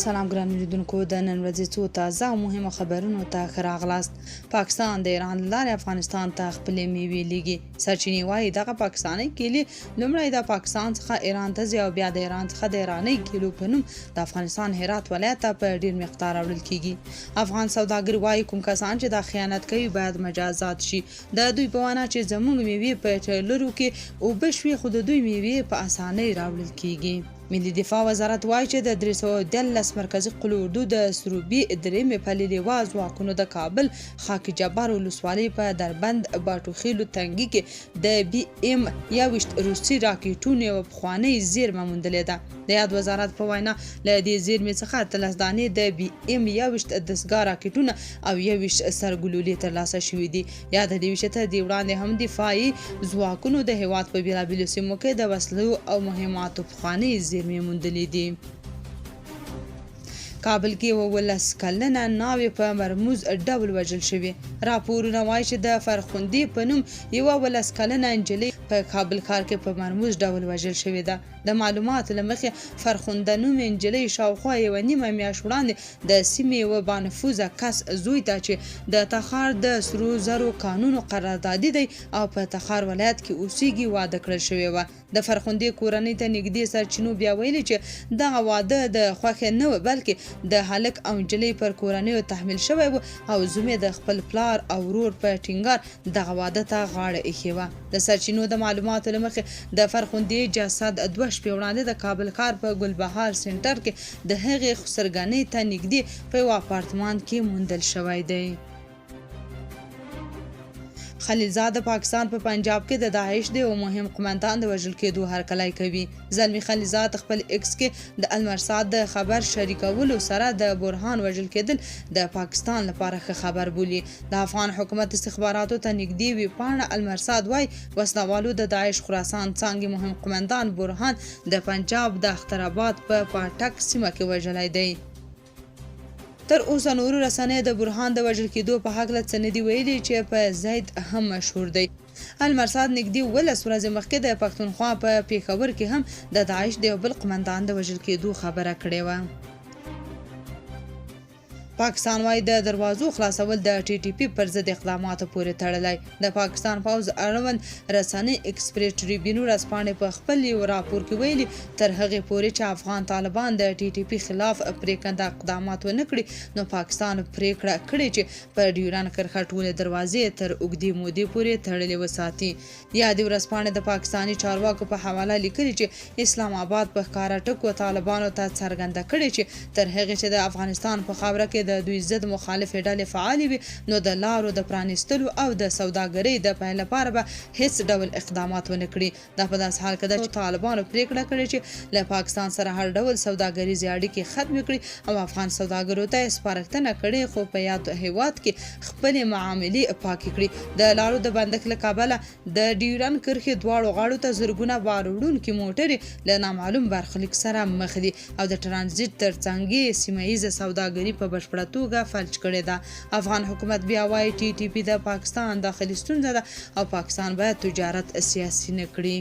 سلام ګران لیدونکو د نن ورځې څو تازه او مهمه خبرونو ته ښه راغلاست. پاکستان د ایران له لارې افغانستان ته خپلې میوې لیږي. سرچینې وایي دغه پاکستاني کیلې لومړی د پاکستان څخه ایران ته ځي او بیا د ایران څخه د ایراني کیلو په نوم د افغانستان هرات ولایت ته په ډیر مقدار راوړل کیږي. افغان سوداګر وایي کوم کسان چې دا خیانت کوي باید مجازات شي. د دوی په وینا چې زموږ میوې په ټریلرو کې اوبه شوي خو د دوی میوې په اسانۍ راوړل کیږي. ملي دفاع وزارت وایي چې د 313 مرکزي قول اردو د سروبي درېمې پلې لیوا ځواکونو د کابل خاک جبار ولسوالۍ په دربند باټوخیلو تنګي کې د بي ام 21 روسي راکېټونو یوه پخوانۍ زیرمه موندلې ده. د یاد وزارت په وینا له دې زیرمې څخه 13 دانې د بي ام 21 دستګاه راکېټونه او 21 سرګلولې ترلاسه شوي دي. یا د دې ویشته د وړاندې هم دفاعي ځواکونو د هیواد په بېلابېلو سیمو کې د وسلو او مهماتو پخوانۍ زیرمې موندلې دي. کابل کې 19 کلنه ناوې په مرموز ډول وژل شوې. راپورونه وایي چې د فرخندې په نوم یوه 19 کلنه نجلۍ په کابل ښار کې په مرموز ډول وژل شوې ده. د معلوماتو له مخې فرخنده نومې نجلۍ شاوخوا یوه نیمه میاشت وړاندې د سیمې یوه بانفوذه کس زوی ته چې د تخار د سرو زرو قانونو قراردادي دی او په تخار ولایت کې اوسېږي واده کړل شوې وه. د فرخندې کورنۍ ته نږدې سرچینو بیا ویلي چې دغه واده د خوښې نه و بلکې د هلک او نجلۍ پر کورنیو تحمیل شوی و او زوی د خپل پلار او ورور په ټینګار دغه واده ته غاړه ایښې وه. د سرچینو د معلوماتو له مخې د فرخندې جسد 2 شپې وړاندې د کابل ښار په ګلبهار سنټر کې د هغې خسرګنۍ ته نږدې په یوه اپارتمان کې موندل شوی دی. خلیلزاد د پاکستان په پنجاب کې د داعش د یو مهم قومندان د وژل کېدو هرکلی کوي. زلمی خلیلزاد خپل ایکس کې د المرصاد د خبر شریکولو سره د برهان وژل کېدل د پاکستان لپاره ښه خبر بولي. د افغان حکومت استخباراتو ته نږدې ویبپاڼه المرصاد وایي وسلوالو د داعش خراسان څانګې مهم قومندان برهان د پنجاب د اخترآباد په پاټک سیمه کې وژلی دی. تر اوسه نورو رسنیو د برهان د وژل کېدو په هکله څه نه دي ویلي چې په زید هم مشهور دی. المرصاد نږدې 19 ورځې مخکې د پښتونخوا په پېښور کې هم د داعش د یو بل قومندان د وژل کېدو خبره کړې وه. پاکستان وايي د دروازو خلاصول د ټي ټي پي پر ضد اقداماتو پورې تړلی. د پاکستان پوځ اړوند رسنۍ ایکسپریس ټریبیون ورځپاڼې په خپل یو راپور کې ویلي تر هغې پورې چې افغان طالبان د ټي ټي پي خلاف پرېکنده اقدامات ونه کړي نو پاکستان پرېکړه کړې چې په ډیورنډ کرښه ټولې دروازې تر اوږدې مودې پورې تړلې وساتي. یادې ورځپاڼې د پاکستاني چارواکو په حواله لیکلي چې اسلام آباد په ښکاره ټکو طالبانو ته څرګنده کړې چې تر هغې چې د افغانستان په خاوره کې د دوی ضد مخالفې ډلې فعالې وي نو د لارو د پرانیستلو او د سوداګرۍ د پیل لپاره به هیڅ ډول اقدامات ونه کړي. دا په داسې حال کې ده چې طالبانو پرېکړه کړې چې له پاکستان سره هر ډول سوداګریزې اړیکې ختم کړي او افغان سوداګرو ته یې سپارښتنه کړې خو په یاد هیواد کې خپلې معاملې پاکې کړي. د لارو د بندښت له کبله د ډیورنډ کرښې دواړو غاړو ته زرګونه بار وړونکي موټرې له نامعلوم برخلیک سره مخ دي او د ټرانزیټ ترڅنګ یې سیمه ییزه سوداګري په بشپړه توګه فلج کړې ده. افغان حکومت بیا وایي ټي ټي پي د پاکستان داخلي ستونزه ده او پاکستان باید تجارت سیاسي نه کړي.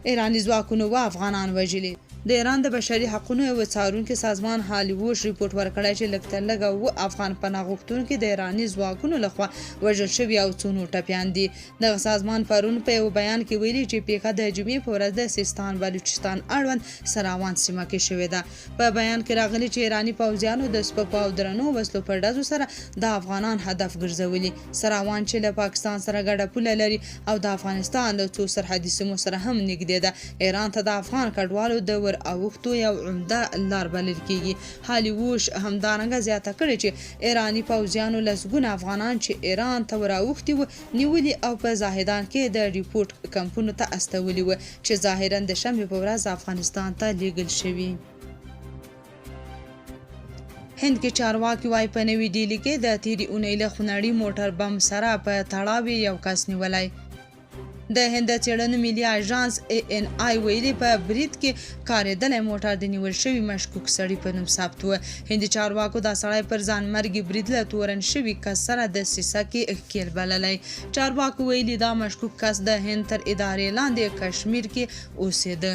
ایراني ځواکونو افغانان وژلي. د ایران د بشري حقونو یو څارونکي سازمان هالیووډ ریپورټ ورکړی چې لږ تر لږه 7 افغان پناه غوښتونکي د ایراني ځواکونو لخوا وژل شوي او څو نور ټپیان دي. دغه سازمان پرون په یو بیان کې ویلي چې پیښه د جمعې په ورځ د سیستان بلوچستان اړوند سراوان سیمه کې شوې ده. په بیان کې راغلي چې ایراني پوځیانو د سپکو او درنو وسلو پر ډزو سره د افغانان هدف ګرځولي. سراوان چې له پاکستان سره ګډه پوله لري او د افغانستان له څو سرحدي سیمو سره هم نږدې ده. ایران ته د افغان کډوالو د اوښتو یو عمده لار بلل کېږي. هالیووډ همدارنګه زیاته کړې چې ایراني پوځیانو لسګونه افغانان چې ایران ته وراوښتي وو نیولي او په زاهدان کې د ریپورټ کمپونو ته استولي وو چې ظاهراً د شنبې په ورځ افغانستان ته لیږل شوي. هند کې چارواکي وایي په نوې ډیلي کې د تېرې اونۍ له خونړي موټر بم سره په تړاو یو کس نیولی. د هند څېړنو ملي اژانس ANI ویلي په برید کې کارېدلی موټر د نیول شوي مشکوک سړي په نوم ثبت و. هندي چارواکو دا سړی پر ځانمرګي برید له تورن شوي کس سره د سیسه کې ښکېل بللی. چارواکو ویلي دا مشکوک کس د هند تر ادارې لاندې کشمیر کې اوسېده.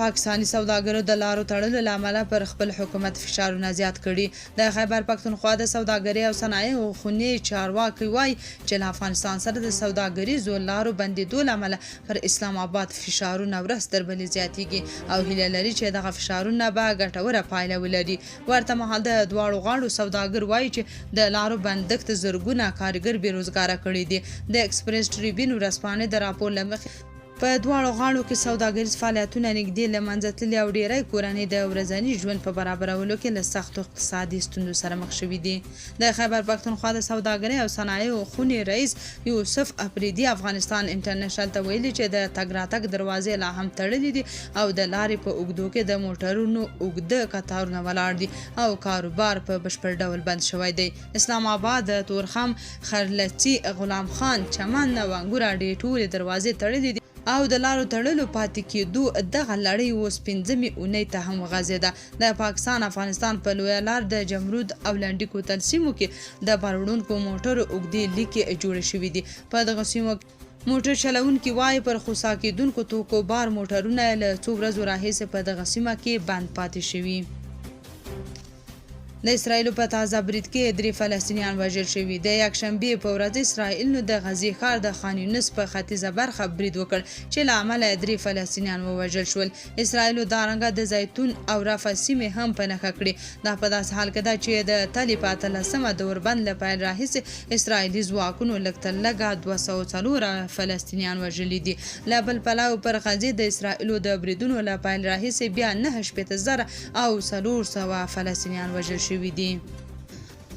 پاکستاني سوداګرو د لارو تړلو له امله پر خپل حکومت فشارونه زیات کړي. د خیبر پښتونخوا د سوداګرۍ او صنایعو خونې چارواکي وایي چې له افغانستان سره د سوداګریزو لارو بندېدو له امله پر اسلام آباد فشارونه ورځ تر بلې زیاتېږي او هیله لري چې دغه فشارونه به ګټوره پایله ولري. ورته مهال د دواړو غاړو سوداګر وایي چې د لارو بندښت زرګونه کارګر بېروزګاره کړي دي. د ایکسپریس ټریبیون ورځپاڼې د راپور له مخې په دواړو غاړو کې سوداګریز فعالیتونه نږدې له منځه تللي او ډېری کورنۍ د ورځني ژوند په برابرولو کې له سختو اقتصادي ستونزو سره مخ شوي دي. د خیبر پښتونخوا د سوداګرۍ او صنایعو خونې رئیس یوسف افریدي افغانستان انټرنیشنل ته ویلي چې د تګ راتګ دروازې لا هم تړلې دي او د لارې په اوږدو کې د موټرونو اوږده کتارونه ولاړ دي او کاروبار په بشپړ ډول بند شوی دی. اسلام آباد، تورخم، خرلچي، غلام خان، چمن او انګور اډې ټولې دروازې تړلې دي او د لارو تړلو پاتې کېدو دغه لړۍ اوس 5مې اونۍ ته هم وغځېده. د پاکستان افغانستان په لویه لار د جمرود او لنډي کوتل سیمو کې د بار وړونکو موټرو اوږدې لیکې جوړې شوې دي. په دغه سیمو موټر چلونکي وایي پر خوسا کېدونکو توکو بار موټرونه له څو ورځو راهیسې په دغه سیمه کې بند پاتې شوي. د اسرائیلو په تازه برید کې 3 فلسطینیان وژل شوي. د یکشنبې په ورځ اسرائیل د غزې ښار د خان یونس په ختیځه برخه برید وکړ چې له امله 3 فلسطینیان ووژل شول. اسرائیلو دارنګه د زیتون او رفح سیمې هم په نښه کړې. دا په داسې حال کې ده چې د تلې په 18مه د اوربند له پیل راهیسې اسرائیلي ځواکونو لږ تر لږه 204 فلسطینیان وژلي دي. له بل پلوه پر غزې د اسرائیلو د بریدونو له پیل راهیسې بیا 9,000 او 400 فلسطینیان وژل شوي دي.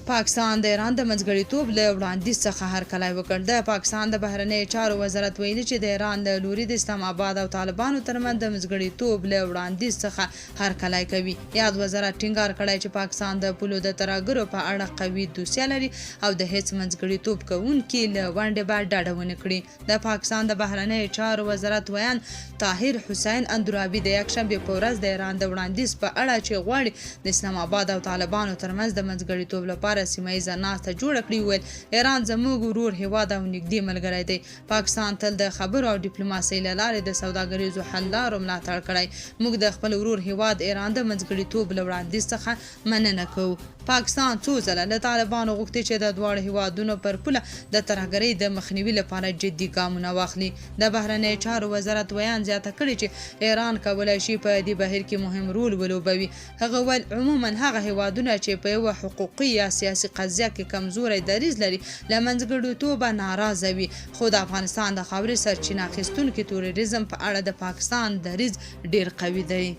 پاکستان د ایران د منځګړیتوب له وړاندیز څخه هرکلی وکړ. د پاکستان د بهرنیو چارو وزارت ویلي چې د ایران له لوري د اسلام آباد او طالبانو ترمنځ د منځګړیتوب له وړاندیز څخه هرکلی کوي. یاد وزارت ټینګار کړی چې پاکستان د پولو د ترهګرو په اړه قوي دوسیه لري او د هیڅ منځګړیتوب کوونکي له ونډې به ډډه ونه کړي. د پاکستان د بهرنیو چارو وزارت ویان طاهر حسین اندرابي د یکشنبې په ورځ د ایران د وړاندیز په اړه چې غواړي د اسلام آباد او طالبانو ترمنځ د منځګړیتوب لپاره سیمه ییزه ناسته جوړه کړي وویل ایران زموږ ورور هیواد او نږدې ملګری دی. پاکستان تل د خبرو او ډیپلوماسۍ له لارې د سوداګریزو حل لارو ملاتړ کړی. موږ د خپل ورور هیواد ایران د منځګړیتوب له وړاندیز څخه مننه کوو. پاکستان څو ځله له طالبانو غوښتي چې د دواړو هیوادونو پر پوله د ترهګرۍ د مخنیوي لپاره جدي ګامونه واخلي. د بهرنیو چارو وزارت ویان زیاته کړې چې ایران کولی شي په دې بهیر کې مهم رول ولوبوي. هغه ویل عموما هغه هیوادونه چې په یوه حقوقي یا سیاسي قضیه کې کمزوری دریځ لري له منځګړیتوبه ناراضه وي. خو د افغانستان د خاورې سرچینه اخیستونکي تروریزم په اړه د پاکستان دریځ ډیر قوي دی.